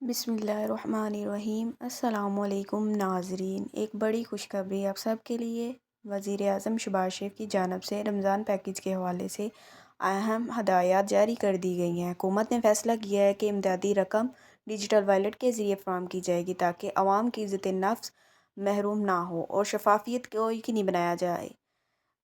بسم اللہ الرحمن الرحیم۔ السلام علیکم ناظرین، ایک بڑی خوشخبری آپ سب کے لیے وزیر اعظم شہباز شریف کی جانب سے رمضان پیکیج کے حوالے سے اہم ہدایات جاری کر دی گئی ہیں۔ حکومت نے فیصلہ کیا ہے کہ امدادی رقم ڈیجیٹل والیٹ کے ذریعے فراہم کی جائے گی تاکہ عوام کی عزت نفس محروم نہ ہو اور شفافیت کو یقینی بنایا جائے۔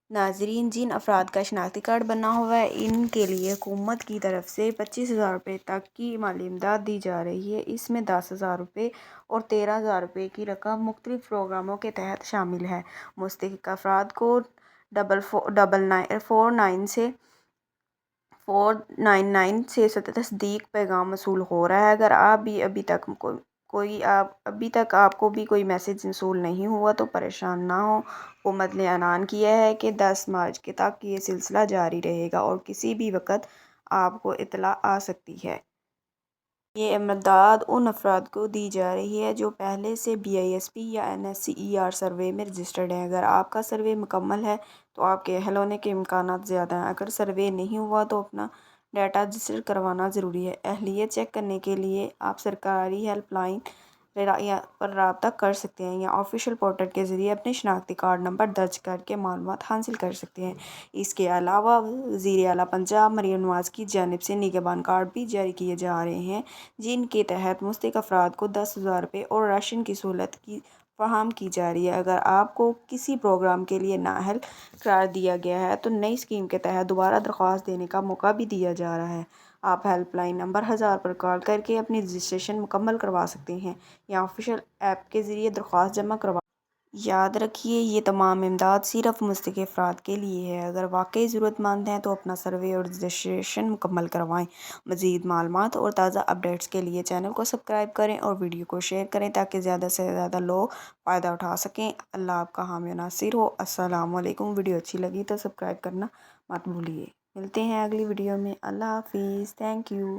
ناظرین، جن افراد کا شناختی کارڈ بنا ہوا ہے ان کے لیے حکومت کی طرف سے 25,000 روپے تک کی مالی امداد دی جا رہی ہے۔ اس میں 10,000 روپے اور 13,000 روپے کی رقم مختلف پروگراموں کے تحت شامل ہے۔ مستحق افراد کو 499 سے تصدیق پیغام موصول ہو رہا ہے۔ اگر ابھی تک آپ کو بھی کوئی میسج موصول نہیں ہوا تو پریشان نہ ہوں۔ حکومت نے اعلان کیا ہے کہ 10 مارچ تک یہ سلسلہ جاری رہے گا اور کسی بھی وقت آپ کو اطلاع آ سکتی ہے۔ یہ امداد ان افراد کو دی جا رہی ہے جو پہلے سے BISP یا NSCER سروے میں رجسٹرڈ ہیں۔ اگر آپ کا سروے مکمل ہے تو آپ کے اہل ہونے کے امکانات زیادہ ہیں۔ اگر سروے نہیں ہوا تو اپنا ڈیٹا رجسٹر کروانا ضروری ہے۔ اہلیت چیک کرنے کے لیے آپ سرکاری ہیلپ لائن پر رابطہ کر سکتے ہیں یا آفیشیل پورٹل کے ذریعے اپنے شناختی کارڈ نمبر درج کرکے معلومات حاصل کر سکتے ہیں۔ اس کے علاوہ وزیر اعلیٰ پنجاب مریم نواز کی جانب سے نگہبان کارڈ بھی جاری کیے جا رہے ہیں جن کے تحت مستحق افراد کو 10,000 روپے اور راشن کی سہولت فراہم کی جا رہی ہے۔ اگر آپ کو کسی پروگرام کے لیے نااہل قرار دیا گیا ہے تو نئی اسکیم کے تحت دوبارہ درخواست دینے کا موقع بھی دیا جا رہا ہے۔ آپ ہیلپ لائن نمبر 1000 پر کال کرکے اپنی رجسٹریشن مکمل کروا سکتے ہیں یا آفیشیل ایپ کے ذریعے درخواست جمع کروا۔ یاد رکھیے، یہ تمام امداد صرف مستحق افراد کے لیے ہے۔ اگر واقعی ضرورت مند ہیں تو اپنا سروے اور رجسٹریشن مکمل کروائیں۔ مزید معلومات اور تازہ اپڈیٹس کے لیے چینل کو سبسکرائب کریں اور ویڈیو کو شیئر کریں تاکہ زیادہ سے زیادہ لوگ فائدہ اٹھا سکیں۔ اللہ آپ کا حامی و ناصر ہو۔ السلام علیکم۔ ویڈیو اچھی لگی تو سبسکرائب کرنا مت بھولیے۔ ملتے ہیں اگلی ویڈیو میں۔ اللہ حافظ۔ Thank you.